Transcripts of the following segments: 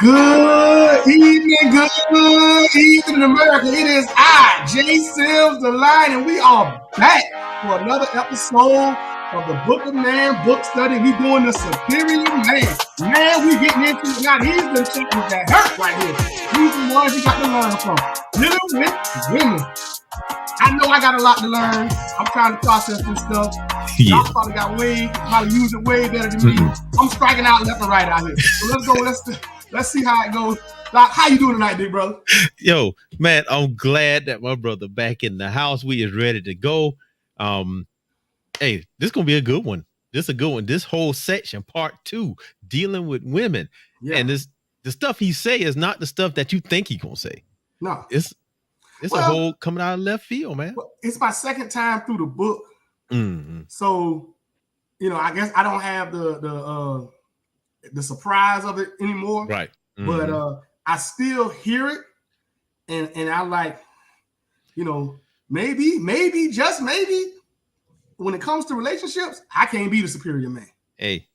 Good evening, America. It is I, Jay Sims, the Lion, and we are back for another episode of the Book of Man book study. We doing the Superior Man. Man, we getting into it now. He's the chapters that hurt right here. These are the ones you got to learn from. Dealing with women. I know I got a lot to learn. I'm trying to process some stuff. Y'all probably probably use it way better than me. I'm striking out left and right out here. So let's go. Let's see how it goes. Doc, how you doing tonight, big brother? Yo, man, I'm glad that my brother back in the house. We is ready to go. Hey, this gonna be a good one. This is a good one. This whole section, part 2, dealing with women. Yeah. And the stuff he say is not the stuff that you think he gonna say. No. It's a whole coming out of left field, man. It's my second time through the book. Mm-hmm. So, I guess I don't have the surprise of it anymore. Right. Mm-hmm. But I still hear it. And I like, maybe, just maybe, when it comes to relationships, I can't be the superior man. Hey.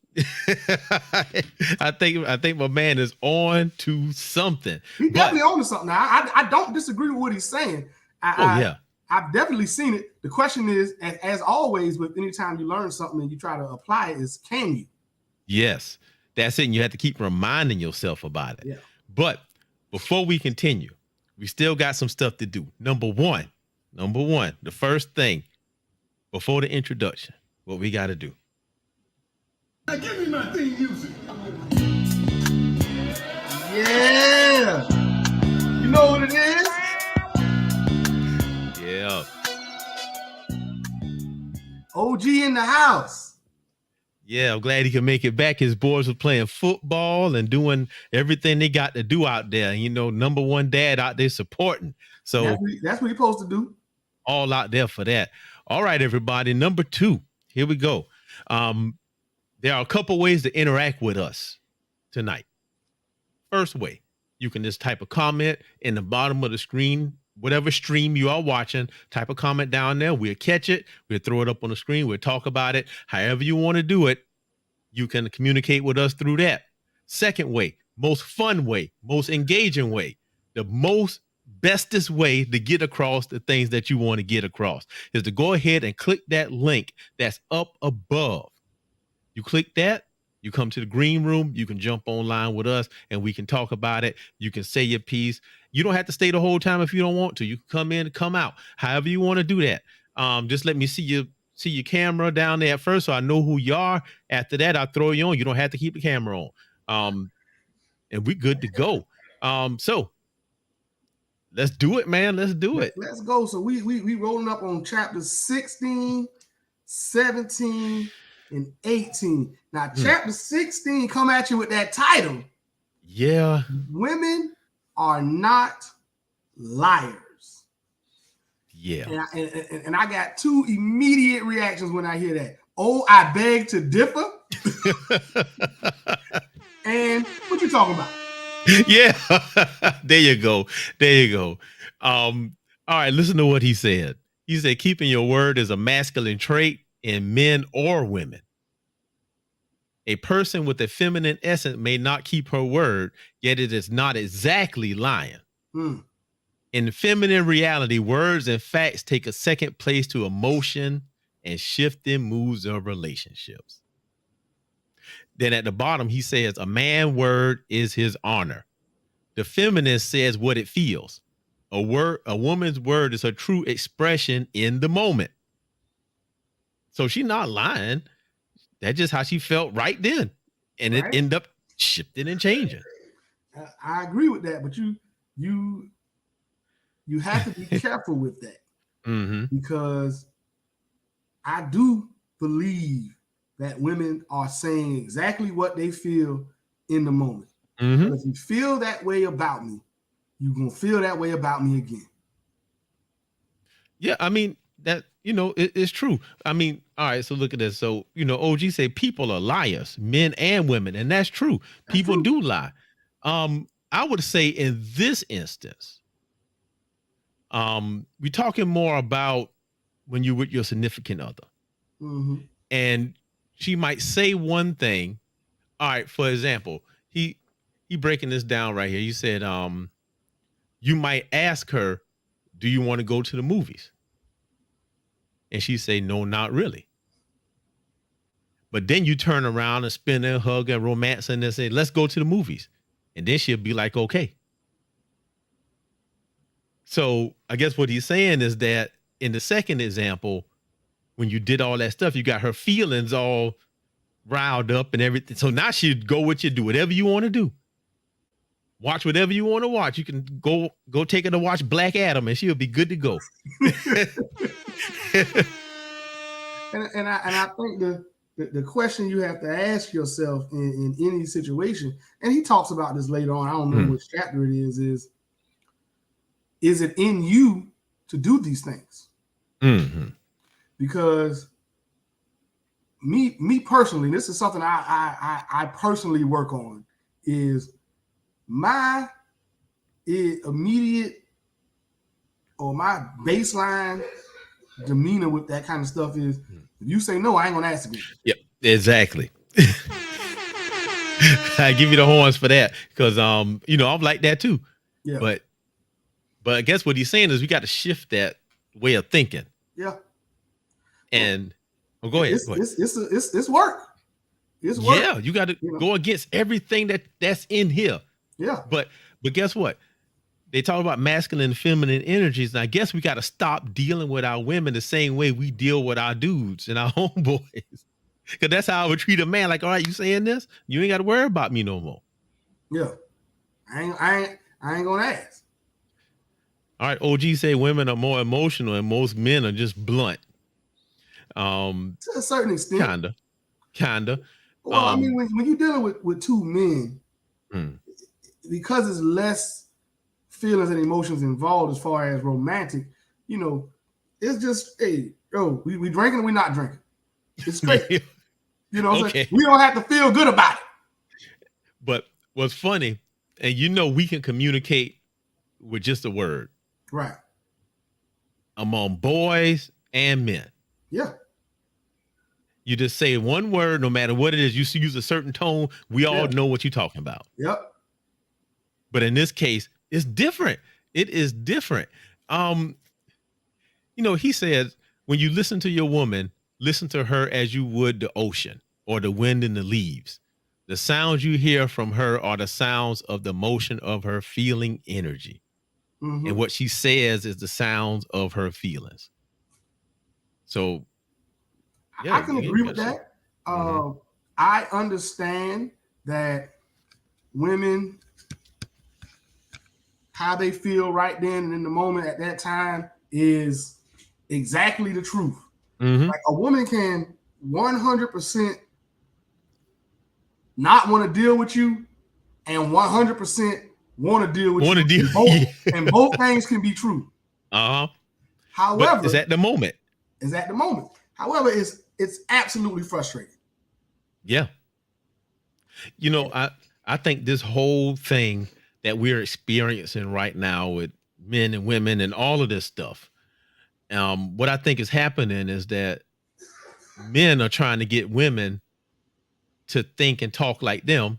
I think my man is on to something. He's definitely on to something. Now, I don't disagree with what he's saying. I've definitely seen it. The question is, as always, with any time you learn something and you try to apply it, is can you? Yes, that's it. And you have to keep reminding yourself about it. Yeah. But before we continue, we still got some stuff to do. Number one, the first thing before the introduction, what we got to do. Now give me my theme music. Yeah. You know what it is? Yeah. OG in the house. Yeah, I'm glad he can make it back. His boys were playing football and doing everything they got to do out there. Number one dad out there supporting. So that's what you're supposed to do. All out there for that. All right, everybody. Number 2. Here we go. There are a couple ways to interact with us tonight. First way, you can just type a comment in the bottom of the screen, whatever stream you are watching, type a comment down there. We'll catch it. We'll throw it up on the screen. We'll talk about it. However you want to do it, you can communicate with us through that. Second way, most fun way, most engaging way, the most bestest way to get across the things that you want to get across is to go ahead and click that link that's up above. You click that, you come to the green room, you can jump online with us and we can talk about it. You can say your piece. You don't have to stay the whole time if you don't want to. You can come in, come out, however you want to do that. Just let me see your camera down there at first so I know who you are. After that, I'll throw you on. You don't have to keep the camera on. And we're good to go. So let's do it, man. Let's do it. Let's go. So we rolling up on chapters 16, 17, and 18. Now, chapter 16 come at you with that title. Yeah. Women are not liars. Yeah. And I got 2 immediate reactions when I hear that. Oh, I beg to differ. And what you talking about? Yeah. There you go. All right, listen to what he said. He said, keeping your word is a masculine trait in men or women. A person with a feminine essence may not keep her word, yet it is not exactly lying. In feminine reality, words and facts take a second place to emotion and shifting moods of relationships. Then at the bottom, he says, a man's word is his honor. The feminine says what it feels. A woman's word is her true expression in the moment. So she's not lying. That's just how she felt right then. And right. It ended up shifting and changing. I agree with that, but you have to be careful with that. Because I do believe that women are saying exactly what they feel in the moment. If you feel that way about me, you're going to feel that way about me again. Yeah, I mean, that, it's true. I mean, all right, so look at this. So, OG say people are liars, men and women, and that's true. People do lie. I would say in this instance, we're talking more about when you're with your significant other. And she might say one thing. All right, for example, he he breaking this down right here. You said, you might ask her, do you want to go to the movies? And she say, no, not really. But then you turn around and spin there, hug and romance and then say, let's go to the movies. And then she'll be like, okay. So I guess what he's saying is that in the second example, when you did all that stuff, you got her feelings all riled up and everything. So now she'd go with you, do whatever you want to do. Watch whatever you want to watch. You can go take her to watch Black Adam and she'll be good to go. and I think the question you have to ask yourself in any situation, and he talks about this later on, I don't know which chapter it is it in you to do these things? Mm-hmm. Because me personally, this is something I personally work on, is my immediate or my baseline demeanor with that kind of stuff is, if you say no, I ain't gonna ask again. Yep, exactly. I give you the horns for that because I'm like that too. Yeah. But I guess what he's saying is we got to shift that way of thinking. Yeah. And go ahead. It's work. It's work. Yeah, you got to go against everything that's in here. Yeah. But guess what? They talk about masculine and feminine energies, and I guess we got to stop dealing with our women the same way we deal with our dudes and our homeboys. Because that's how I would treat a man. Like, all right, you saying this? You ain't got to worry about me no more. Yeah. I ain't gonna ask. All right, OG say women are more emotional and most men are just blunt. To a certain extent. Kinda. Well, I mean, when you're dealing with two men, because it's less feelings and emotions involved as far as romantic, it's just, hey, yo, we drinking or we not drinking. It's straight. Okay. We don't have to feel good about it. But what's funny, and we can communicate with just a word. Right. Among boys and men. Yeah. You just say one word, no matter what it is, you use a certain tone. We all know what you're talking about. Yep. But in this case, it's different. It is different. He says, when you listen to your woman, listen to her as you would the ocean or the wind in the leaves. The sounds you hear from her are the sounds of the motion of her feeling energy. Mm-hmm. And what she says is the sounds of her feelings. So I can agree with that. I understand that women, how they feel right then and in the moment at that time is exactly the truth. Mm-hmm. Like a woman can 100% not want to deal with you and 100% want to deal with you. And both things can be true. Uh-huh. However, but it's at the moment. However, it's absolutely frustrating. Yeah. I think this whole thing that we're experiencing right now with men and women and all of this stuff, what I think is happening is that men are trying to get women to think and talk like them,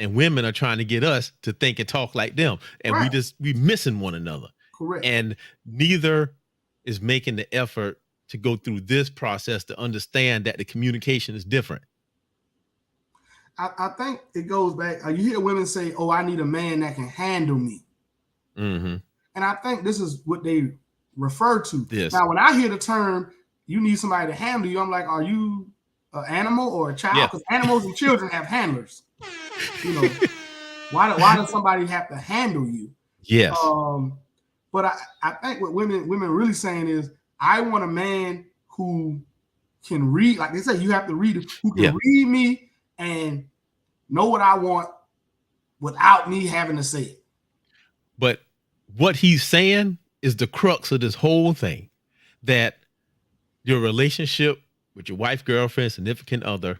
and women are trying to get us to think and talk like them. And we missing one another. Correct. And neither is making the effort to go through this process to understand that the communication is different. I think it goes back. You hear women say, "Oh, I need a man that can handle me." Mm-hmm. And I think this is what they refer to. Yes. Now, when I hear the term, "You need somebody to handle you," I'm like, "Are you an animal or a child?" Because animals and children have handlers. Why does somebody have to handle you? Yes. But I think what women really saying is, I want a man who can read. Like they say, you have to read, who can read me and know what I want without me having to say it. But what he's saying is the crux of this whole thing, that your relationship with your wife, girlfriend, significant other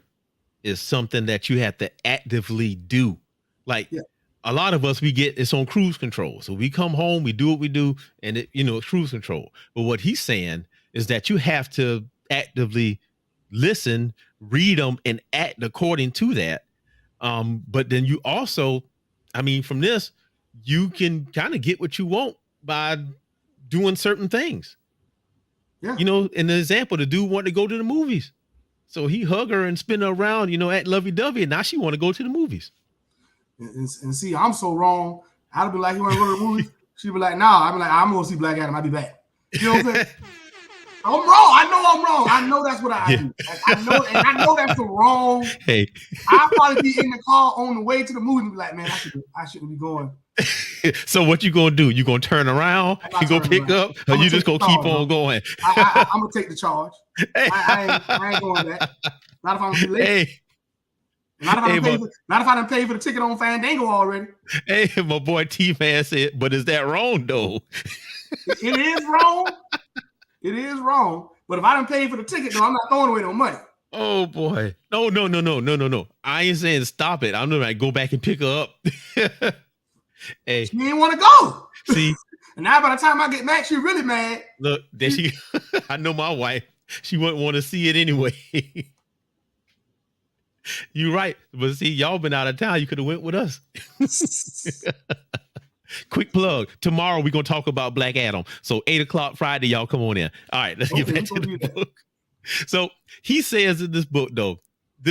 is something that you have to actively do. Like a lot of us, it's on cruise control. So we come home, we do what we do, and it's cruise control. But what he's saying is that you have to actively listen, read them, and act according to that. But then you also I mean, from this, you can kind of get what you want by doing certain things. Yeah. You know, in the example, the dude wanted to go to the movies. So he hug her and spin her around, you know, at lovey-dovey, and now she want to go to the movies. And see, I'm so wrong. I'd be like, you want to go to the movies? She'd be like, nah. I'd be like, I'm going to see Black Adam. I'll be back. You know what I'm saying? I'm wrong. I know I'm wrong. I know that's what I do. I know that's the wrong. Hey. I'll probably be in the car on the way to the movie and be like, man, I shouldn't be going. So what you gonna do? You gonna turn around? You gonna pick up? Or you just gonna keep on going? I'm gonna take the charge. Hey. I ain't going back. Not if I'm gonna be late. Hey. Not if I done paid for the ticket on Fandango already. Hey, my boy T-Man said, but is that wrong though? It is wrong. It is wrong. But if I done paid for the ticket, though, I'm not throwing away no money. Oh boy. No. I ain't saying stop it. I'm gonna go back and pick her up. Hey. She didn't want to go. See? And now by the time I get mad, she really mad. Look, there she I know my wife. She wouldn't want to see it anyway. You're right. But see, y'all been out of town. You could have went with us. Quick plug. Tomorrow we're going to talk about Black Adam. So 8:00 Friday, y'all come on in. All right, let's get back to the book. So he says in this book, though,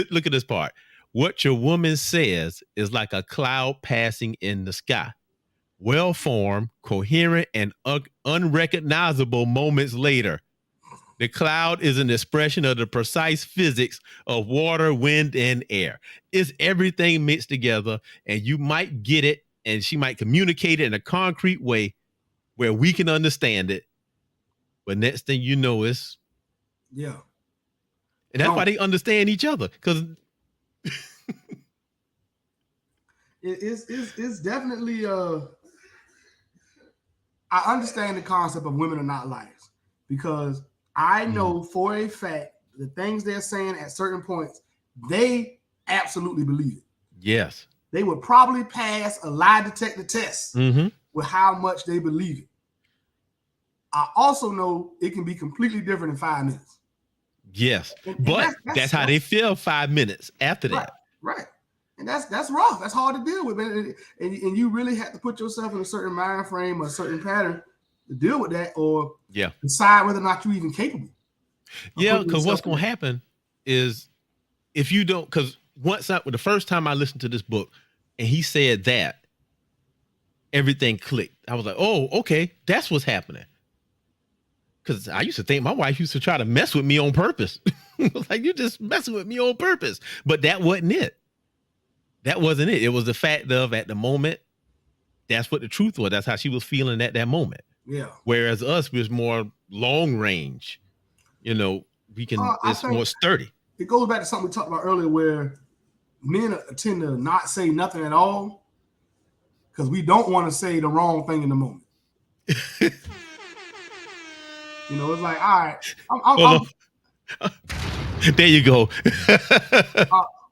look at this part. What your woman says is like a cloud passing in the sky. Well-formed, coherent, and unrecognizable moments later. The cloud is an expression of the precise physics of water, wind, and air. It's everything mixed together, and you might get it, and she might communicate it in a concrete way where we can understand it. But next thing you know is, yeah. And that's why they understand each other, because it's definitely I understand the concept of women are not liars, because I know for a fact the things they're saying at certain points, they absolutely believe it. Yes. They would probably pass a lie detector test with how much they believe it. I also know it can be completely different in 5 minutes. Yes. But that's how they feel 5 minutes after that. Right. And that's rough. That's hard to deal with. And you really have to put yourself in a certain mind frame or a certain pattern to deal with that, or decide whether or not you're even capable. Yeah, because what's going to happen is if you don't, because the first time I listened to this book and he said that, everything clicked. I was like, oh, okay, that's what's happening. Because I used to think my wife used to try to mess with me on purpose. Like, you're just messing with me on purpose. But that wasn't it. That wasn't it. It was the fact of, at the moment, that's what the truth was. That's how she was feeling at that moment. Yeah. Whereas us was more long range. You know, we can, it's more sturdy. It goes back to something we talked about earlier, where men tend to not say nothing at all because we don't want to say the wrong thing in the moment. You know, it's like, all right, there you go.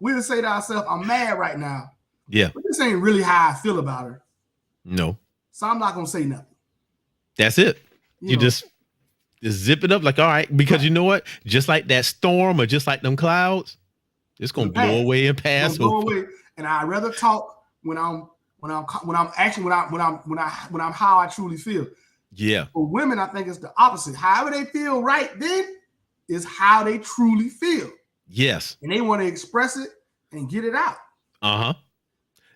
We just say to ourselves, I'm mad right now. Yeah. But this ain't really how I feel about her. No. So I'm not going to say nothing. That's it. You know, just zip it up like, all right, because you know what? Just like that storm or just like them clouds, it's going to blow away and pass over. And I'd rather talk when I'm how I truly feel. Yeah. For women, I think it's the opposite. However they feel right then is how they truly feel. Yes. And they want to express it and get it out. Uh-huh.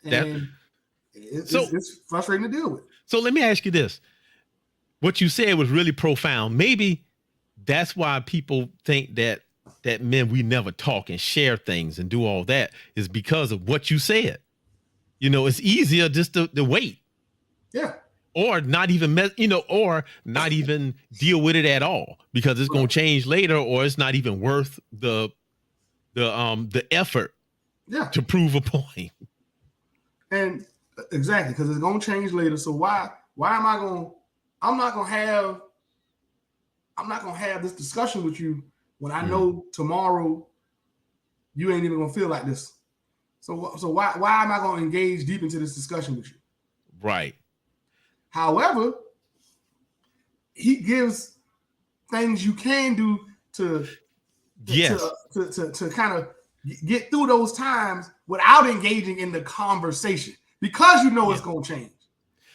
And it's frustrating to deal with. So let me ask you this. What you said was really profound. Maybe that's why people think that men, we never talk and share things and do all that, is because of what you said. You know, it's easier just to wait. Yeah. Or not even, or not even deal with it at all, because it's going to change later, or it's not even worth the effort to prove a point. And exactly, because it's going to change later. So why am I going? I'm not going to have this discussion with you when I know tomorrow you ain't even going to feel like this. So why am I going to engage deep into this discussion with you? Right. However, he gives things you can do to kind of get through those times without engaging in the conversation. because you know it's going to change.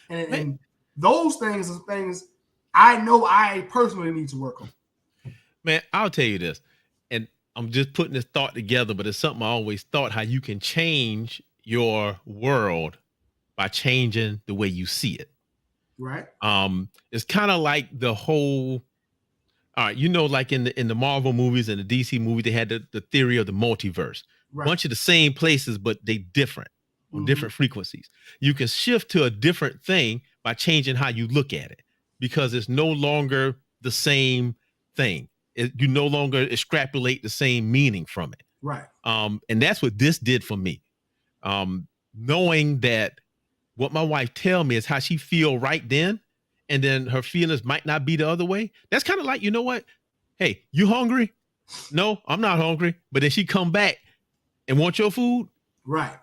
And those things are things I know I personally need to work on. Man, I'll tell you this, and I'm just putting this thought together, but it's something I always thought, how you can change your world by changing the way you see it. Right. It's kind of like the whole, all right, like in the Marvel movies and the DC movie, they had the theory of the multiverse. Right. Bunch of the same places, but they different on different frequencies. You can shift to a different thing by changing how you look at it, because it's no longer the same thing. You no longer extrapolate the same meaning from it. Right. And that's what this did for me. Knowing that what my wife tell me is how she feel right then, and then her feelings might not be the other way. That's kind of like, you know what? Hey, you hungry? No, I'm not hungry. But then she come back and want your food. Right.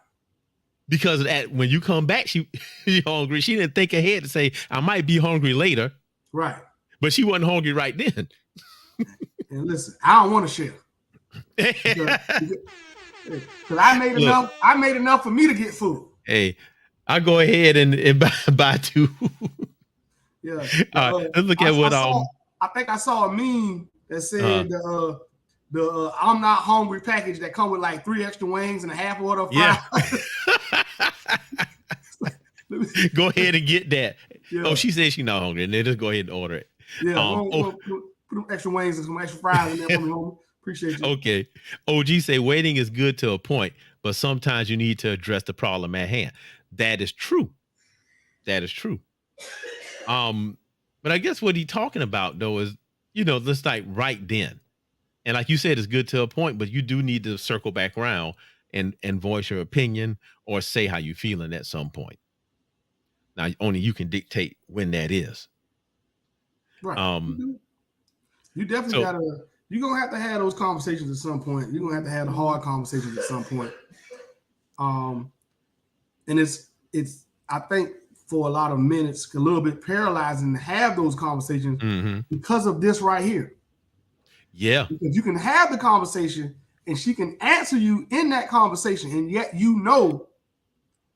Because when you come back, she hungry. She didn't think ahead to say, I might be hungry later. Right. But she wasn't hungry right then. And listen, I don't want to share. Because I made enough. I made enough for me to get food. Hey, I go ahead and buy two. Yeah. All right, let's look at what I think I saw a meme that said the I'm not hungry package that come with like 3 extra wings and a half order of fries. Yeah. Go ahead and get that. Yeah. Oh, she said she's not hungry, and then just go ahead and order it. Yeah. Put extra wings and some extra fries in there for me, homie. Appreciate you. Okay. OG say waiting is good to a point, but sometimes you need to address the problem at hand. That is true. That is true. But I guess what he's talking about though is, just like right then. And like you said, it's good to a point, but you do need to circle back around and voice your opinion or say how you feeling at some point. Now, only you can dictate when that is. Right. You definitely you're going to have those conversations at some point. You're going to have the hard conversations at some point. And it's, I think for a lot of men, it's a little bit paralyzing to have those conversations because of this right here. Yeah. Because you can have the conversation and she can answer you in that conversation, and yet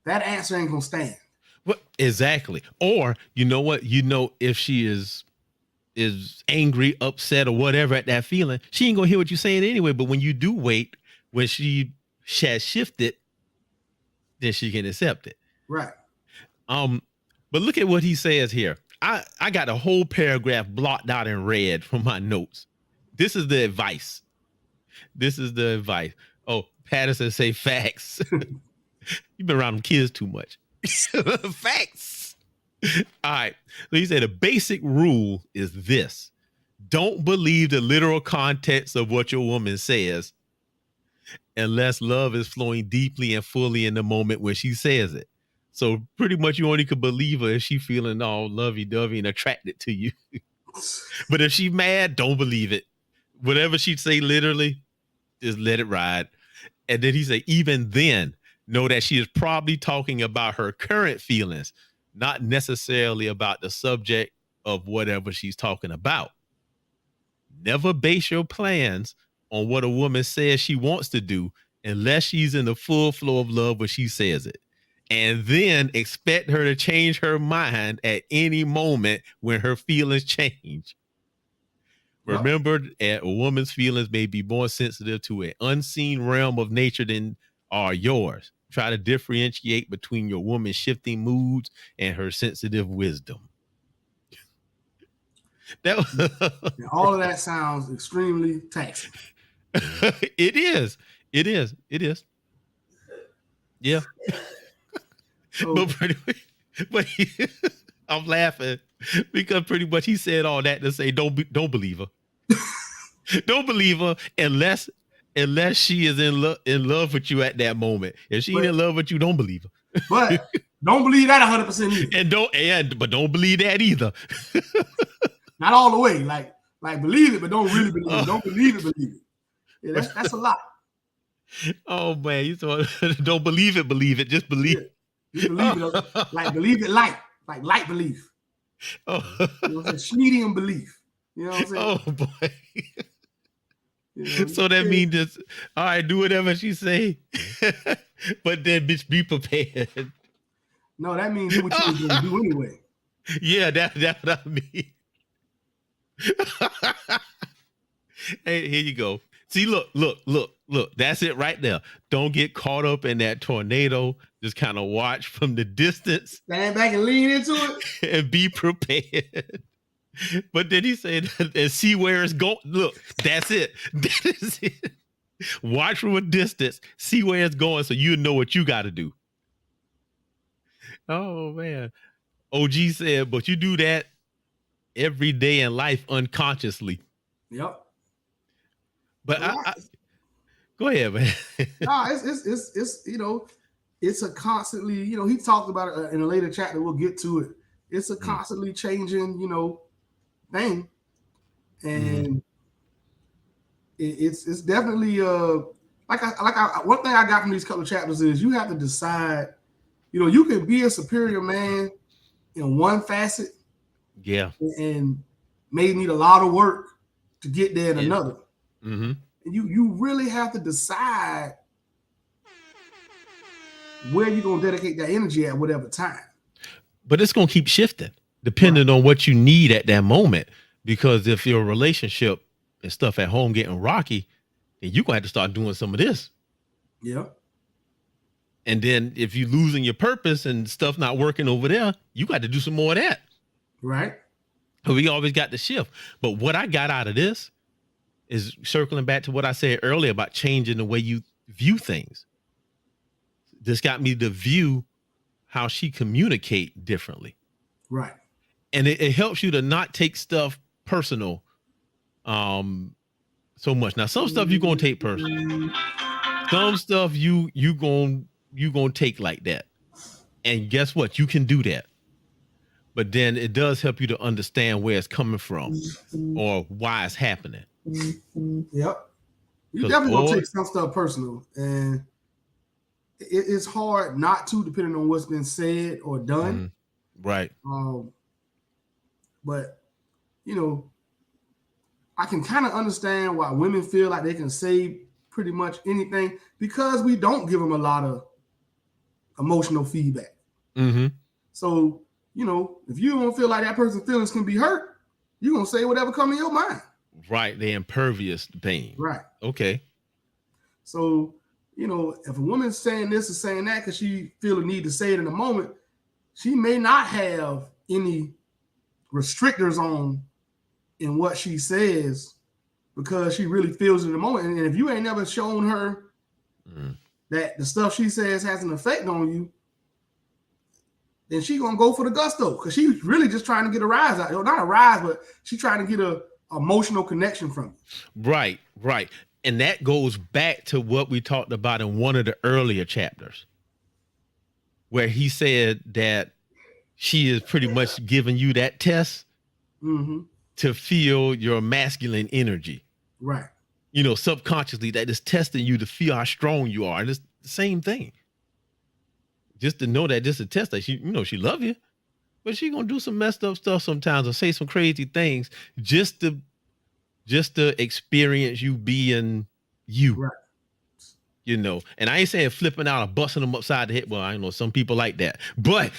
that answer ain't going to stand. Well, exactly. Or, you know what? If she is angry, upset, or whatever at that feeling, she ain't gonna hear what you're saying anyway. But when you do wait, when she has shifted, then she can accept it. Right. But look at what he says here. I got a whole paragraph blocked out in red from my notes. This is the advice. Oh, Patterson say facts. You've been around them kids too much. Facts. All right. He said the basic rule is this: don't believe the literal context of what your woman says unless love is flowing deeply and fully in the moment when she says it. So pretty much you only could believe her if she feeling all lovey-dovey and attracted to you. But if she mad, don't believe it. Whatever she say literally, just let it ride. And then he said, even then, know that she is probably talking about her current feelings, not necessarily about the subject of whatever she's talking about. Never base your plans on what a woman says she wants to do unless she's in the full flow of love when she says it. And then expect her to change her mind at any moment when her feelings change. Remember, a woman's feelings may be more sensitive to an unseen realm of nature than are yours. Try to differentiate between your woman's shifting moods and her sensitive wisdom. All of that sounds extremely taxing. It is. Yeah. So, but I'm laughing because pretty much he said all that to say don't believe her. Don't believe her unless she is in love with you at that moment. If she ain't in love with you, don't believe her. But don't believe that 100% either. But don't believe that either. Not all the way. Like believe it, but don't really believe it. Don't believe it, believe it. Yeah, that's a lot. Oh man, you thought don't believe it, just believe it. You believe it, like believe it like belief. Oh. You know what I'm saying? Medium belief. You know what I'm saying? Oh boy. So that means just all right, do whatever she say. But then bitch, be prepared. No, that means do what you was going to do anyway. Yeah, that's what I mean. Hey, here you go. See, look. That's it right there. Don't get caught up in that tornado. Just kind of watch from the distance Stand back and lean into it. and be prepared. But then he said, and see where it's going. Look, that's it. That is it. Watch from a distance, see where it's going, so you know what you got to do. Oh man. OG said, but you do that every day in life unconsciously. Yep. But I go ahead, man. Nah, it's you know, it's a constantly, you know, he talked about it in a later chapter. We'll get to it. It's a constantly changing, you know, thing, and it's definitely one thing I got from these couple of chapters is you have to decide. You know, you can be a superior man in one facet, Yeah, and may need a lot of work to get there in another. Mm-hmm. And you really have to decide where you're gonna dedicate that energy at whatever time. But it's gonna keep shifting depending on what you need at that moment. Because if your relationship and stuff at home getting rocky, then you're gonna have to start doing some of this. Yeah. And then if you're losing your purpose and stuff not working over there, you got to do some more of that. Right. So we always got to shift. But what I got out of this is circling back to what I said earlier about changing the way you view things. This got me to view how she communicate differently. Right. And it helps you to not take stuff personal so much. Now, some stuff you're going to take personal. Some stuff you going to take like that. And guess what? You can do that. But then it does help you to understand where it's coming from or why it's happening. Yep. You definitely gonna take some stuff personal, and it's hard not to, depending on what's been said or done. Right. But you know, I can kind of understand why women feel like they can say pretty much anything because we don't give them a lot of emotional feedback. Mm-hmm. So, you know, if you don't feel like that person's feelings can be hurt, you're going to say whatever comes in your mind. Right. They're impervious to pain. Right. Okay. So, you know, if a woman's saying this or saying that because she feel the need to say it in a moment, she may not have any restrictors on in what she says because she really feels it in the moment. And if you ain't never shown her that the stuff she says has an effect on you, then she gonna go for the gusto because she's really just trying to get a rise out. Not a rise, but she's trying to get a emotional connection from you. Right, right. And that goes back to what we talked about in one of the earlier chapters, where he said that she is pretty much giving you that test to feel your masculine energy. Right. You know, subconsciously, that is testing you to feel how strong you are. And it's the same thing. Just to know that this is a test that she, you know, she love you, but she gonna do some messed up stuff sometimes or say some crazy things just to experience you being you. Right. You know, and I ain't saying flipping out or busting them upside the head. Well, I know some people like that, but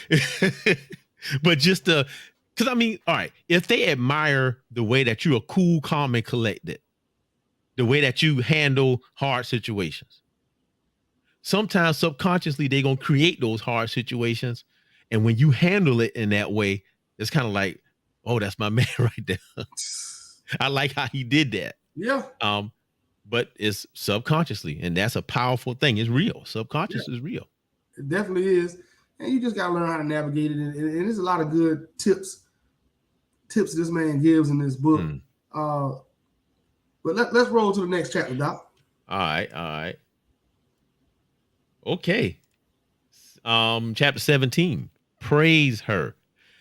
but just because I mean, all right, if they admire the way that you are cool, calm, and collected, the way that you handle hard situations, sometimes subconsciously they're gonna create those hard situations, and when you handle it in that way, it's kind of like, oh, that's my man right there. I like how he did that. Yeah. But it's subconsciously, and that's a powerful thing. It's real. Subconscious is real. It definitely is, and you just gotta learn how to navigate it. And there's a lot of good tips this man gives in this book. But let's roll to the next chapter, Doc. All right. Okay. Chapter 17. Praise her.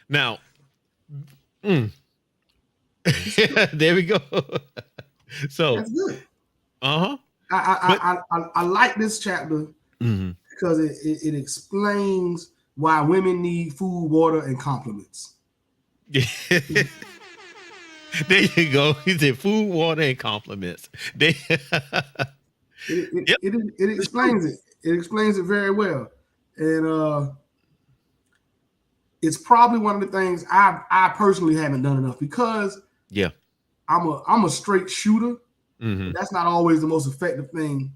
Now, there we go. So that's good. I like this chapter because it explains why women need food, water, and compliments. There you go. He said food, water, and compliments. It explains it. It explains it very well. And it's probably one of the things I personally haven't done enough because I'm a straight shooter. Mm-hmm. But that's not always the most effective thing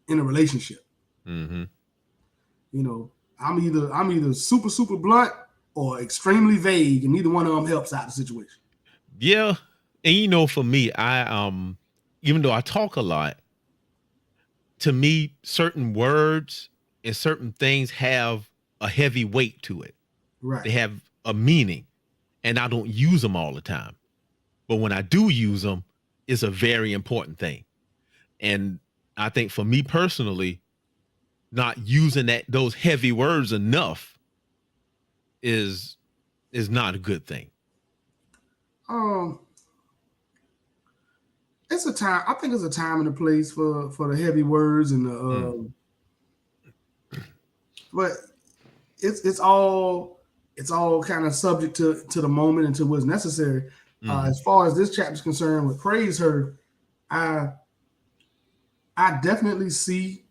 in a relationship. Mm-hmm. You know, I'm either super blunt or extremely vague, and neither one of them helps out the situation. Yeah. And you know, for me, I even though I talk a lot, to me, certain words and certain things have a heavy weight to it. Right. They have a meaning, and I don't use them all the time. But when I do use them, it's a very important thing. And I think for me personally, not using those heavy words enough is not a good thing. It's a time. I think it's a time and a place for the heavy words and the. But it's all kind of subject to the moment and to what's necessary. As far as this chapter is concerned, with praise her, I definitely see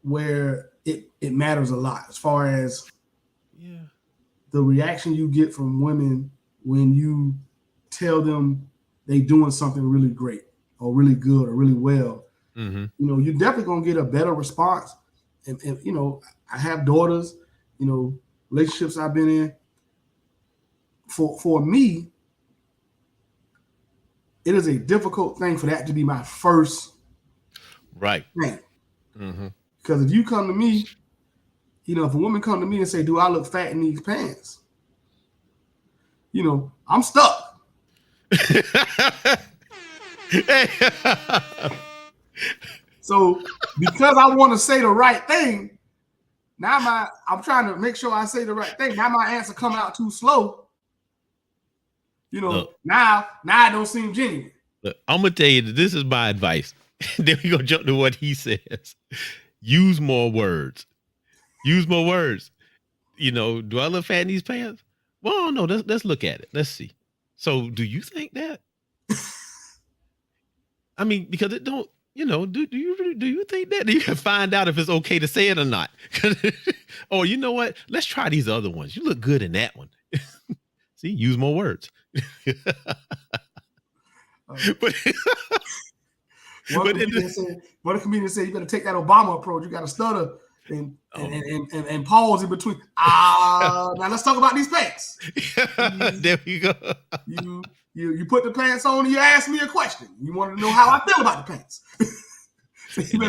where it matters a lot as far as the reaction you get from women when you tell them they doing something really great or really good or really well. Mm-hmm. You know, you're definitely gonna get a better response. And you know, I have daughters. You know, relationships I've been in. For me, it is a difficult thing for that to be my first right thing. Mm-hmm. Because if you come to me, you know, if a woman come to me and say, "Do I look fat in these pants?" You know, I'm stuck. So because I want to say the right thing, now I'm trying to make sure I say the right thing. Now my answer come out too slow. You know, now it don't seem genuine. Look, I'm gonna tell you that this is my advice. Then we gonna jump to what he says. Use more words. Use more words. You know, do I look fat in these pants? Well, no, let's look at it. Let's see. So do you think that? I mean, because it don't, you know, do you think that? You can find out if it's okay to say it or not. Or you know what? Let's try these other ones. You look good in that one. See, use more words. But one comedian said you better take that Obama approach. You got to stutter and pause in between. Now let's talk about these pants. There we go. You put the pants on and you ask me a question. You want to know how I feel about the pants. So you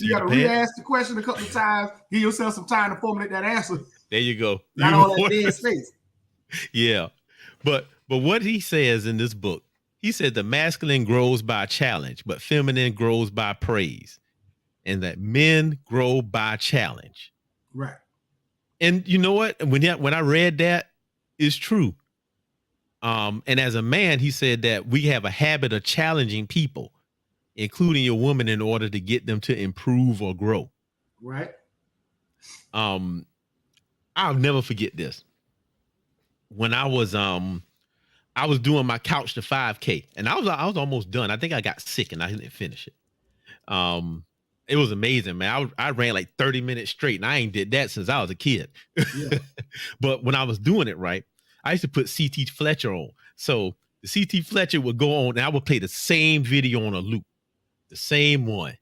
got to re-ask the question a couple of times. Give yourself some time to formulate that answer. There you go. Not all that dead space. Yeah. But what he says in this book, he said the masculine grows by challenge, but feminine grows by praise. And that men grow by challenge. Right. And you know what? When I read that, it's true. And as a man, he said that we have a habit of challenging people, including your woman, in order to get them to improve or grow. Right. I'll never forget this. When I was doing my couch to 5K, and I was almost done. I think I got sick and I didn't finish it. It was amazing, man. I ran like 30 minutes straight, and I ain't did that since I was a kid. Yeah. But when I was doing it right, I used to put CT Fletcher on. So the CT Fletcher would go on, and I would play the same video on a loop, the same one.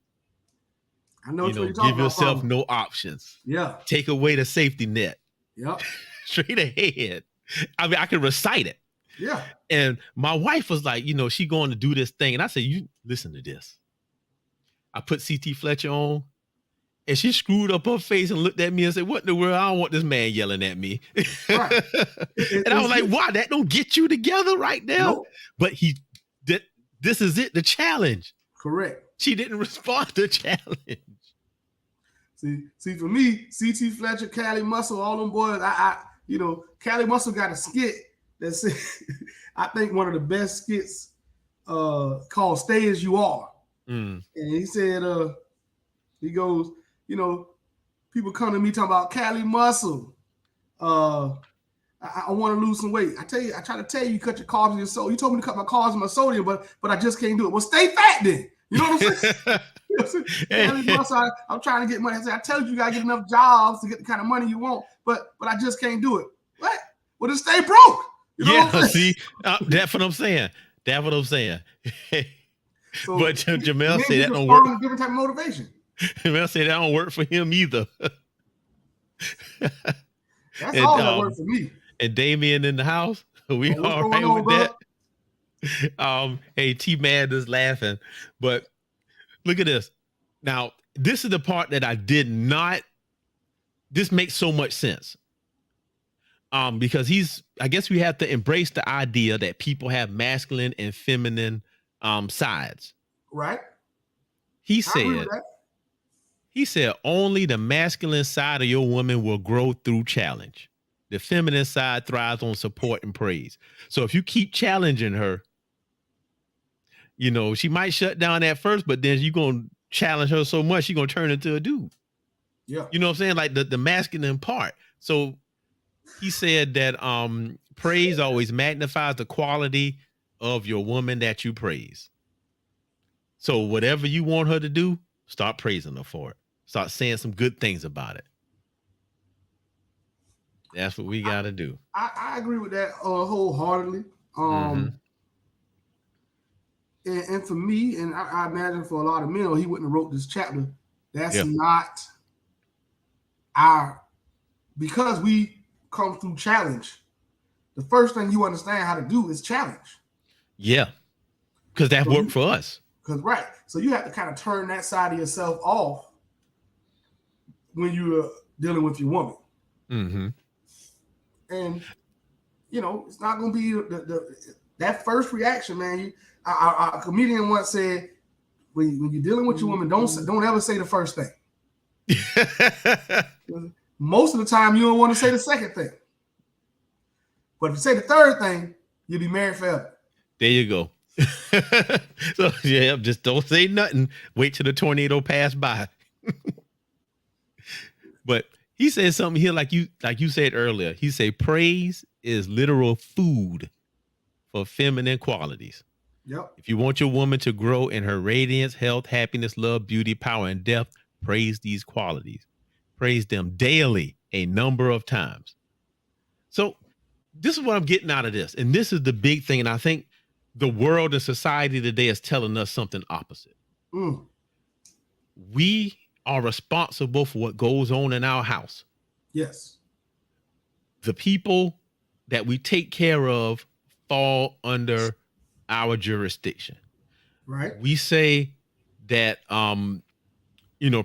I know what you're talking give about, yourself no options. Yeah. Take away the safety net. Yep. Straight ahead. I mean, I can recite it. Yeah. And my wife was like, you know, she going to do this thing. And I said, you listen to this. I put CT Fletcher on, and she screwed up her face and looked at me and said, what in the world? I don't want this man yelling at me. Right. And I was like, why? That don't get you together right now. Nope. But this is it, the challenge. Correct. She didn't respond to the challenge. See, for me, CT Fletcher, Cali Muscle, all them boys, Cali Muscle got a skit that's, I think, one of the best skits called Stay As You Are. And he said, he goes, you know, people come to me talking about Cali Muscle. I want to lose some weight. I try to tell you cut your carbs and your sodium. You told me to cut my carbs and my sodium, but I just can't do it. Well, stay fat then. You know what I'm saying? I'm trying to get money. I tell you gotta get enough jobs to get the kind of money you want, but I just can't do it. What? Well, just stay broke. You know what I'm see, that's what I'm saying. That's what I'm saying. So but Jamel said that don't work. work. Different type of motivation. Jamel said that don't work for him either. That's all that works for me. And Damien in the house. We all right with that. Hey, T-Man is laughing, but look at this. Now, this is the part that I did not. This makes so much sense. Because I guess we have to embrace the idea that people have masculine and feminine sides. Right. He said only the masculine side of your woman will grow through challenge. The feminine side thrives on support and praise. So if you keep challenging her, you know, she might shut down at first, but then you're going to challenge her so much, she's going to turn into a dude. Yeah. You know what I'm saying? Like the masculine part. So he said that praise always magnifies the quality of your woman that you praise. So whatever you want her to do, start praising her for it. Start saying some good things about it. That's what we got to do. I agree with that wholeheartedly. And for me, and I imagine for a lot of men, he wouldn't have wrote this chapter. That's not because we come through challenge. The first thing you understand how to do is challenge. Yeah. Because that worked for us. Right. So you have to kind of turn that side of yourself off when you're dealing with your woman. Mm-hmm. And, you know, it's not going to be that first reaction, man. A comedian once said, when you're dealing with your woman, don't ever say the first thing. Most of the time, you don't want to say the second thing. But if you say the third thing, you'll be married forever. There you go. So, yeah, just don't say nothing. Wait till the tornado pass by. But he said something here like you said earlier. He said praise is literal food for feminine qualities. Yep. If you want your woman to grow in her radiance, health, happiness, love, beauty, power, and depth, praise these qualities. Praise them daily a number of times. So this is what I'm getting out of this. And this is the big thing. And I think the world and society today is telling us something opposite. We are responsible for what goes on in our house. Yes. The people that we take care of fall under our jurisdiction. Right. We say that,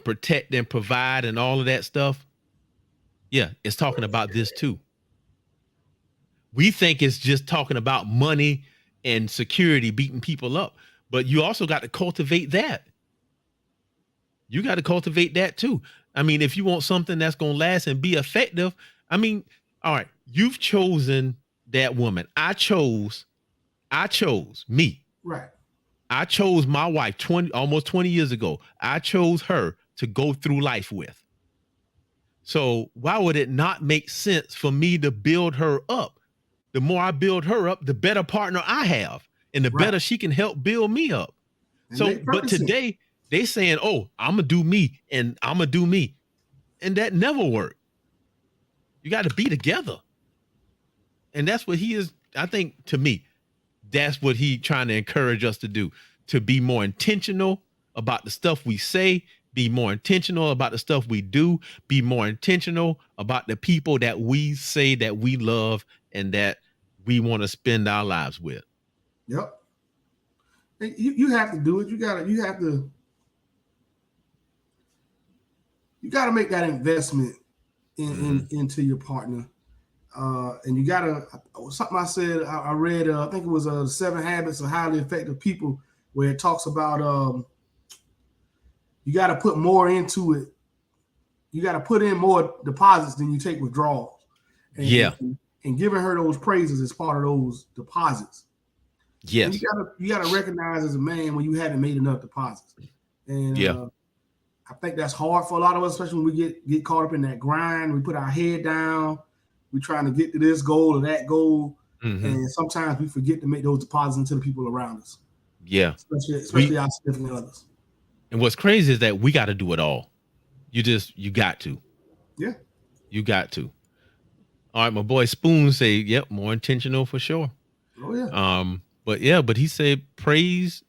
protect and provide and all of that stuff. Yeah, it's talking about this too. We think it's just talking about money and security, beating people up, but you also got to cultivate that. You got to cultivate that too. I mean, if you want something that's going to last and be effective, I mean, all right, you've chosen that woman. I chose me. Right. I chose my wife almost 20 years ago. I chose her to go through life with. So why would it not make sense for me to build her up? The more I build her up, the better partner I have, and the better she can help build me up. And so, but today they saying, oh, I'm going to do me and I'm going to do me. And that never worked. You got to be together. And that's what he is. I think to me, that's what he trying to encourage us to do, to be more intentional about the stuff we say, be more intentional about the stuff we do, be more intentional about the people that we say that we love and that we want to spend our lives with. Yep. You have to do it. You got to make that investment into your partner. And you got to, something I said, I read, I think it was 7 Habits of Highly Effective People, where it talks about you got to put more into it. You got to put in more deposits than you take withdrawals. And giving her those praises is part of those deposits. Yes. And you got to recognize as a man when you haven't made enough deposits. And I think that's hard for a lot of us, especially when we get caught up in that grind. We put our head down. We're trying to get to this goal or that goal. Mm-hmm. And sometimes we forget to make those deposits into the people around us. Yeah. especially our significant others. And what's crazy is that we got to do it all. You got to. Yeah. You got to. All right, my boy Spoon say, yep, more intentional for sure. Oh yeah. But he said praise.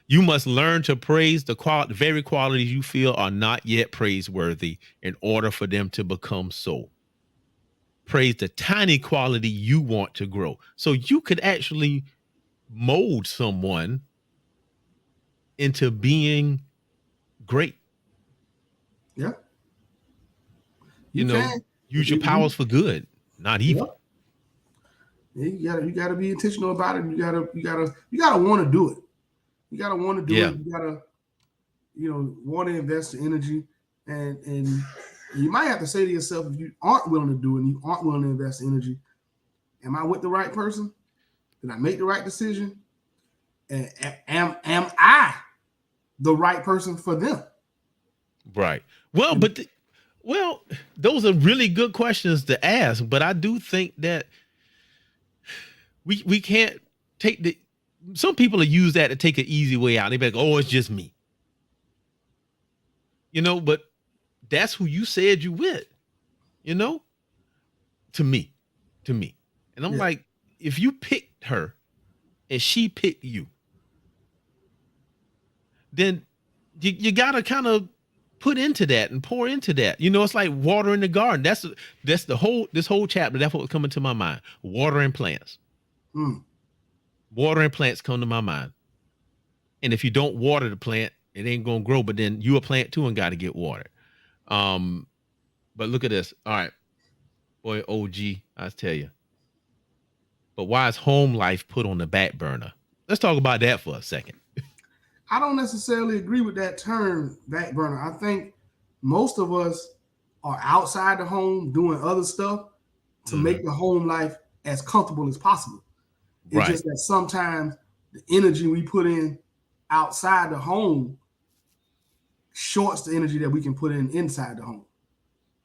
You must learn to praise the very qualities you feel are not yet praiseworthy in order for them to become so. Praise the tiny quality you want to grow. So you could actually mold someone into being great. Yeah. You know, can. use your powers for good, not evil. Yeah. You gotta be intentional about it. You gotta want to do it. You gotta want to do Yeah. it. You gotta, want to invest the energy, and you might have to say to yourself, if you aren't willing to do it and you aren't willing to invest the energy, am I with the right person? Did I make the right decision? And am I the right person for them? Right. Well, those are really good questions to ask, but I do think that we can't take some people have used that to take an easy way out. They be like, oh, it's just me. But that's who you said you with, to me. And I'm like, if you picked her and she picked you, then you gotta kind of put into that and pour into that. It's like water in the garden. That's this whole chapter. That's what's coming to my mind. Watering plants. Watering plants come to my mind. And if you don't water the plant, it ain't gonna grow. But then you a plant too and got to get watered. But look at this. All right, boy, OG, I tell you. But why is home life put on the back burner? Let's talk about that for a second. I don't necessarily agree with that term, back burner. I think most of us are outside the home doing other stuff to make the home life as comfortable as possible. It's just that sometimes the energy we put in outside the home shorts the energy that we can put in inside the home.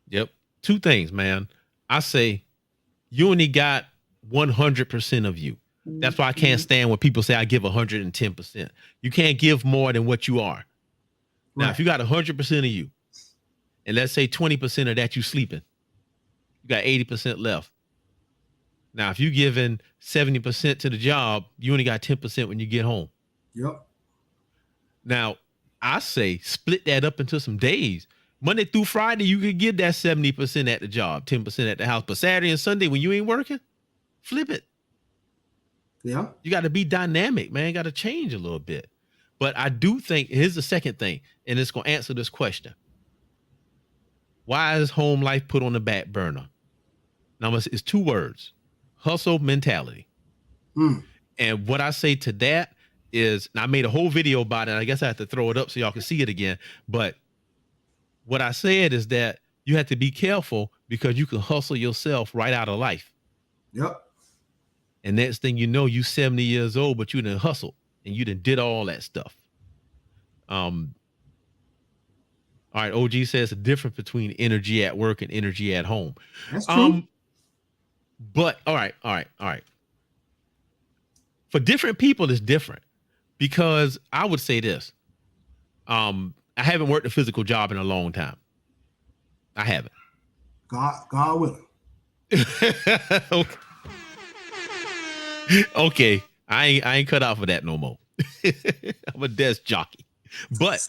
Yep. Two things, man. I say you only got 100% of you. That's why I can't stand when people say I give 110%. You can't give more than what you are. Now, if you got 100% of you, and let's say 20% of that you sleeping, you got 80% left. Now, if you giving 70% to the job, you only got 10% when you get home. Yep. Now, I say split that up into some days. Monday through Friday, you could get that 70% at the job, 10% at the house. But Saturday and Sunday, when you ain't working, flip it. Yeah. You got to be dynamic, man. You got to change a little bit. But I do think, here's the second thing, and it's going to answer this question. Why is home life put on the back burner? Now, it's two words: hustle mentality. And what I say to that is, and I made a whole video about it. I guess I have to throw it up so y'all can see it again. But what I said is that you have to be careful because you can hustle yourself right out of life. Yep. And next thing you know, you 70 years old, but you done hustled and you done did all that stuff. All right, OG says the difference between energy at work and energy at home. That's true. But all right. For different people, it's different because I would say this. I haven't worked a physical job in a long time. I haven't. God willing. Okay. I ain't cut out for that no more. I'm a desk jockey. But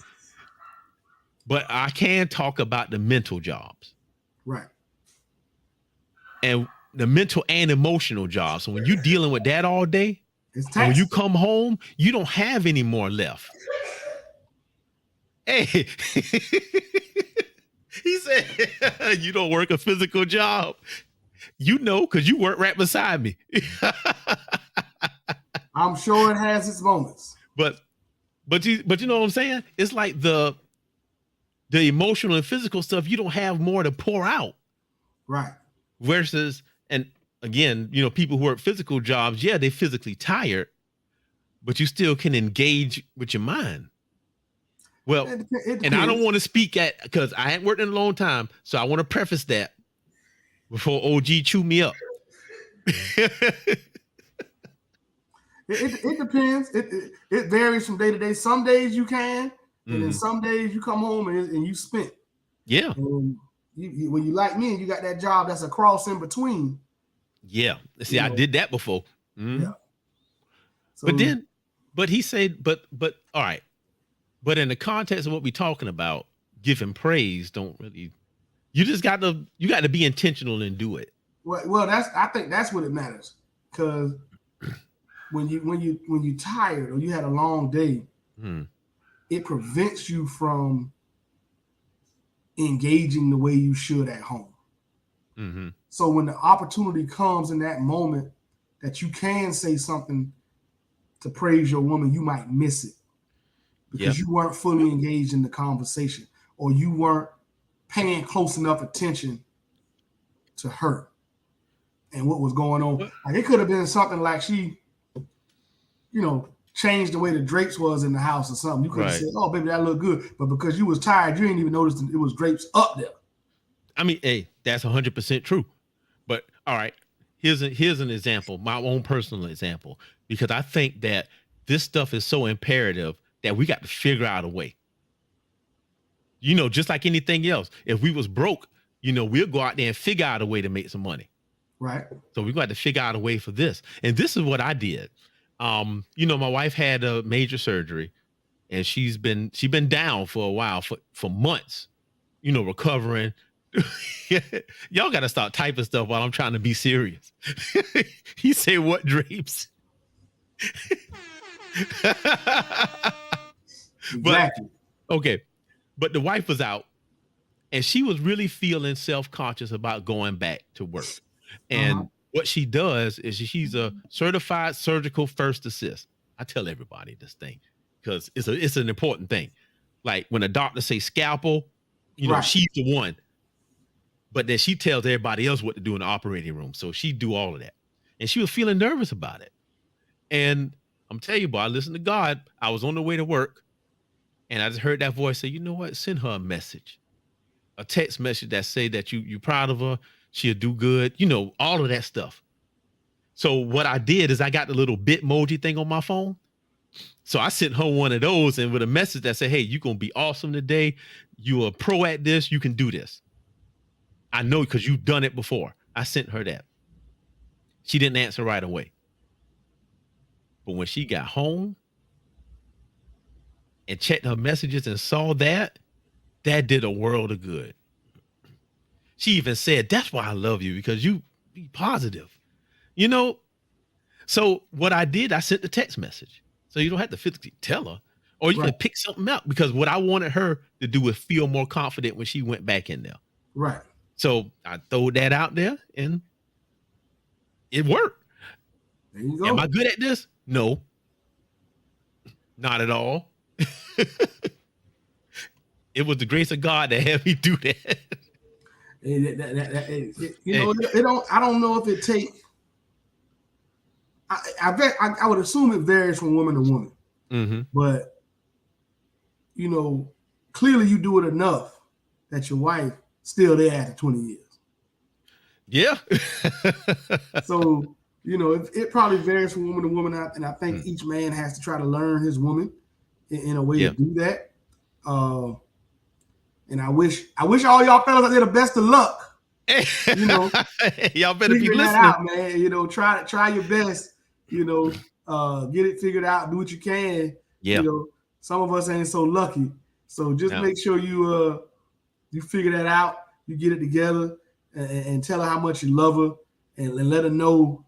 I can talk about the mental jobs. Right. And the mental and emotional jobs. So when you're dealing with that all day, it's when you come home, you don't have any more left. Hey, he said, you don't work a physical job. Because you work right beside me. I'm sure it has its moments. But you know what I'm saying? It's like the emotional and physical stuff, you don't have more to pour out. Right. Versus, and again, people who work physical jobs, yeah, they're physically tired, but you still can engage with your mind. Well, and I don't want to speak because I haven't worked in a long time, so I want to preface that before OG chew me up. It depends. It varies from day to day. Some days you can, and then some days you come home and you spent. Yeah. And when you like me and you got that job that's a cross in between. Yeah. See, I did that before. Yeah. So, but he said, but all right. But in the context of what we're talking about, giving praise don't really. You just got to be intentional and do it. Well, I think that's what it matters, because when you tired or you had a long day, it prevents you from engaging the way you should at home. So when the opportunity comes in that moment that you can say something to praise your woman, you might miss it because you weren't fully engaged in the conversation, or you weren't paying close enough attention to her and what was going on. Like, it could have been something like she, changed the way the drapes was in the house or something. You could have said, "Oh, baby, that looked good," but because you was tired, you didn't even notice it was drapes up there. I mean, hey, that's 100% true. But all right, here's an example, my own personal example, because I think that this stuff is so imperative that we got to figure out a way. Just like anything else, if we was broke, we'll go out there and figure out a way to make some money. Right. So we got to figure out a way for this. And this is what I did. My wife had a major surgery, and she's been down for a while, for months, recovering. Y'all got to start typing stuff while I'm trying to be serious. He said, "What drapes?" Exactly. Okay. But the wife was out, and she was really feeling self-conscious about going back to work. And what she does is she's a certified surgical first assist. I tell everybody this thing because it's an important thing. Like when a doctor say scalpel, she's the one. But then she tells everybody else what to do in the operating room. So she do all of that. And she was feeling nervous about it. And I'm telling you, boy, I listened to God. I was on the way to work, and I just heard that voice say, "You know what? Send her a message, a text message that say that you proud of her. She'll do good." All of that stuff. So what I did is I got the little Bitmoji thing on my phone. So I sent her one of those, and with a message that said, "Hey, you're going to be awesome today. You are a pro at this. You can do this. I know because you've done it before." I sent her that. She didn't answer right away. But when she got home and checked her messages and saw that did a world of good. She even said, "That's why I love you, because you be positive." So what I did, I sent the text message. So you don't have to physically tell her, or you can pick something out, because what I wanted her to do was feel more confident when she went back in there. Right. So I threw that out there, and it worked. There you go. Am I good at this? No, not at all. It was the grace of God that had me do that. I don't know if it take. I bet I would assume it varies from woman to woman, but clearly you do it enough that your wife still there after 20 years. Yeah. So it probably varies from woman to woman, and I think each man has to try to learn his woman in a way to do that. And I wish all y'all fellas out there the best of luck. Y'all better be listening. That out, man. Try your best. Get it figured out. Do what you can. Yeah. Some of us ain't so lucky. So just make sure you figure that out. You get it together and tell her how much you love her, and let her know.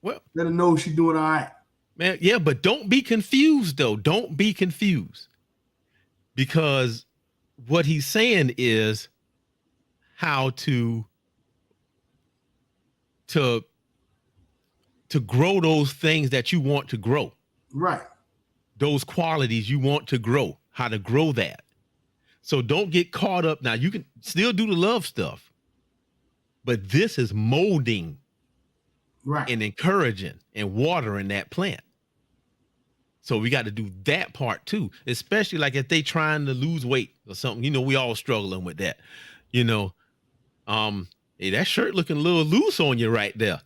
Well, let her know she's doing all right. Man, yeah, but don't be confused though. Don't be confused, because what he's saying is how to grow those things that you want to grow. Right. Those qualities you want to grow, how to grow that. So don't get caught up. Now, you can still do the love stuff, but this is molding, right, and encouraging and watering that plant. So we got to do that part too, especially like if they trying to lose weight or something. We all struggling with that. Hey, that shirt looking a little loose on you right there.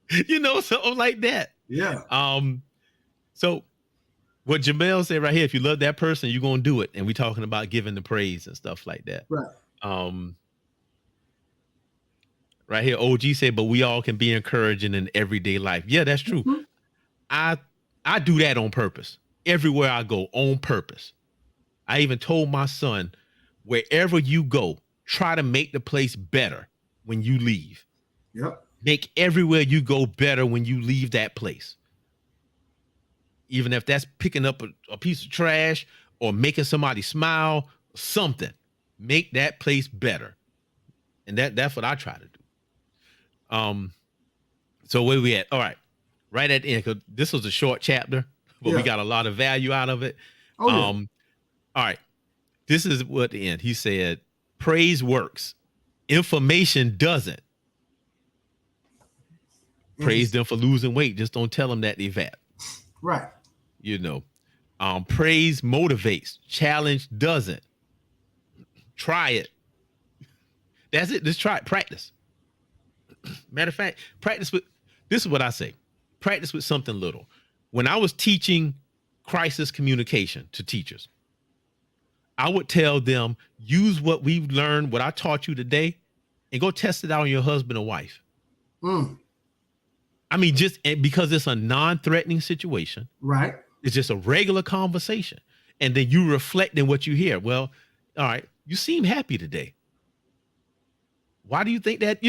Something like that. Yeah. So what Jamel said right here, if you love that person, you're gonna do it. And we talking about giving the praise and stuff like that. Right. Right here, OG said, but we all can be encouraging in everyday life. Yeah, that's true. Mhm. I do that on purpose. Everywhere I go, on purpose. I even told my son, wherever you go, try to make the place better when you leave. Yep. Make everywhere you go better when you leave that place. Even if that's picking up a piece of trash or making somebody smile, something. Make that place better. And that's what I try to do. So where we at? All right. Right at the end, because this was a short chapter, but we got a lot of value out of it. Oh, yeah. All right. This is what the end. He said, praise works. Information doesn't. Praise them for losing weight. Just don't tell them that they fat. Right. You know. Praise motivates. Challenge doesn't. Try it. That's it. Just try it. Practice. Matter of fact, practice with, this is what I say. Practice with something little. When I was teaching crisis communication to teachers, I would tell them, use what we've learned, what I taught you today, and go test it out on your husband or wife. I mean, just because it's a non-threatening situation. Right. It's just a regular conversation. And then you reflect in what you hear. Well, all right, you seem happy today. Why do you think that,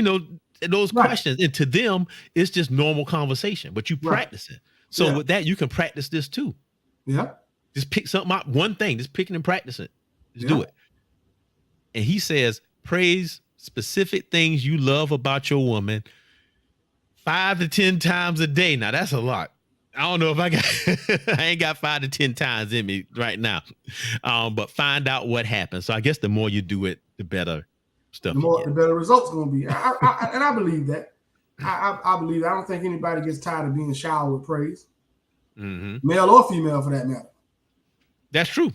those questions? And to them, it's just normal conversation, but you practice it. So with that, you can practice this too. Yeah. Just pick something out, one thing, just pick it and practice it. Just do it. And he says, praise specific things you love about your woman 5 to 10 times a day. Now that's a lot. I don't know if I ain't got 5 to 10 times in me right now. But find out what happens. So I guess the more you do it, the better stuff. The better results going to be. I believe that. I believe. I don't think anybody gets tired of being showered with praise, male or female for that matter. That's true.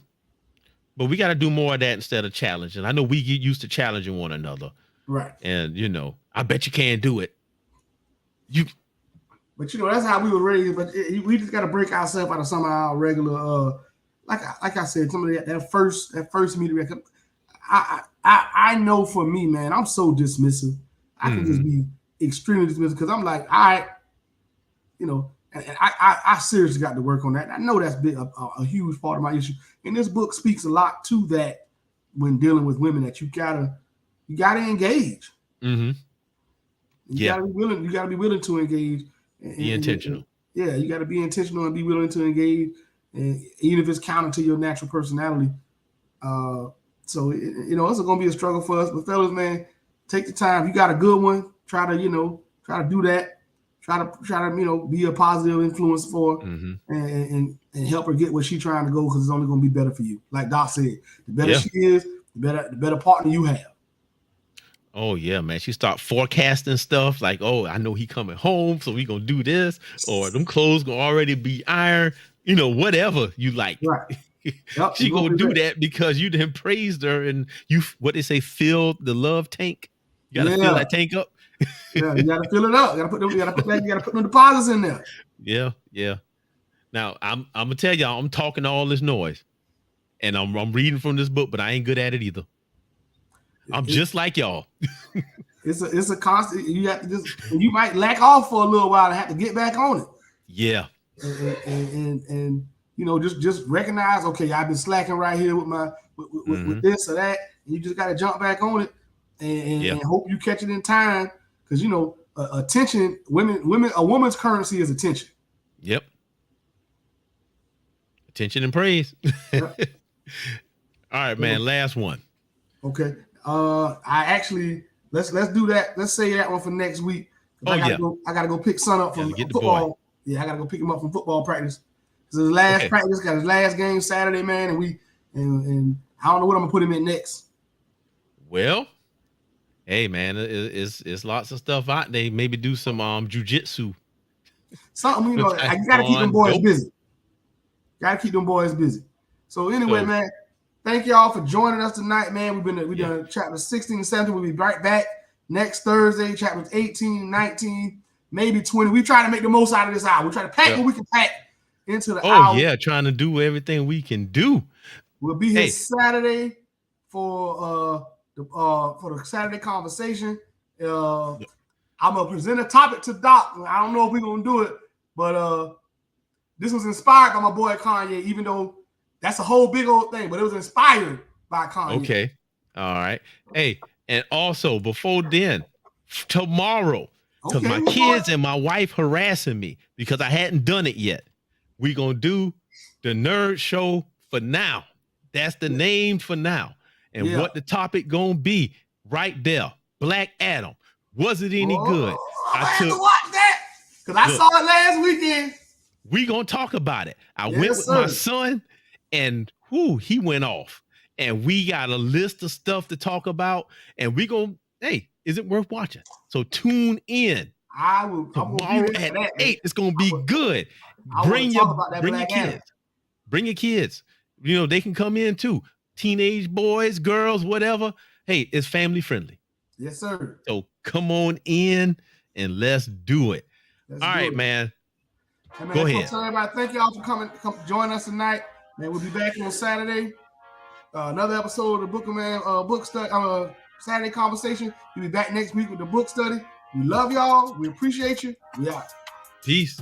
But we got to do more of that instead of challenging. I know we get used to challenging one another. Right. And, I bet you can't do it. But, that's how we were raised. But we just got to break ourselves out of some of our regular, like I said, some of that first meeting. I know for me, man, I'm so dismissive. I can just be extremely dismissive because I'm like, all right, and I seriously got to work on that. I know that's been a huge part of my issue. And this book speaks a lot to that when dealing with women, that you gotta engage. You gotta be willing. You gotta be willing to engage. Be intentional. You got to be intentional and be willing to engage, and even if it's counter to your natural personality. So it's going to be a struggle for us. But fellas, man, take the time. You got a good one. Try to do that. Try to be a positive influence for her and help her get where she's trying to go, because it's only going to be better for you. Like Doc said, the better she is, the better partner you have. Oh yeah, man. She start forecasting stuff like, oh, I know he coming home, so we gonna do this, or them clothes gonna already be ironed, whatever you like. Right. Yep, she gonna do that because you done praised her, and you, what they say, fill the love tank. You gotta fill that tank up. You gotta fill it up. You gotta put them deposits in there. Yeah. Now I'm gonna tell y'all, I'm talking all this noise, and I'm reading from this book, but I ain't good at it either. I'm just like y'all. It's a constant. You have to you might lack off for a little while and have to get back on it. Yeah. And just recognize, okay, I've been slacking right here with my with this or that. And you just got to jump back on it and hope you catch it in time, because attention. A woman's currency is attention. Yep. Attention and praise. Yep. All right, man. Last one. Okay. I actually let's do that. Let's say that one for next week. I gotta go pick son up from football. Yeah, I gotta go pick him up from football practice. Because his last practice, got his last game Saturday, man, and I don't know what I'm gonna put him in next. Well, hey man, it's lots of stuff out there. Maybe do some jujitsu. Something, I gotta keep them boys busy. Gotta keep them boys busy. So anyway, man. Thank y'all for joining us tonight, man. We've done chapters 16 and 17. We'll be right back next Thursday, chapters 18 and 19. maybe 20. We try to make the most out of this hour. We try to pack Yeah. what we can pack into the hour. Oh yeah, trying to do everything we can do. We'll be here Saturday for the Saturday conversation. I'm gonna present a topic to Doc. I don't know if we're gonna do it, but this was inspired by my boy Kanye, even though that's a whole big old thing, but it was inspired by Kanye. Okay. All right. Hey, and also before then, tomorrow, because my kids and my wife harassing me because I hadn't done it yet. We gonna do the Nerd Show for now. That's the name for now. And what the topic gonna be right there. Black Adam. Was it any good? I had to watch that because I saw it last weekend. We gonna talk about it. I went with my son, and he went off. And we got a list of stuff to talk about. And we gonna, hey, is it worth watching? So tune in. Tomorrow at 8. It's gonna be good. Bring your kids. Bring your kids. You know, they can come in too. Teenage boys, girls, whatever. Hey, it's family friendly. Yes, sir. So come on in and let's do it. All right, man. Hey, man. Go ahead. Everybody, thank y'all for coming join us tonight. Man, we'll be back on Saturday. Another episode of the Book of Man book study, Saturday conversation. We'll be back next week with the book study. We love y'all. We appreciate you. We out. Peace.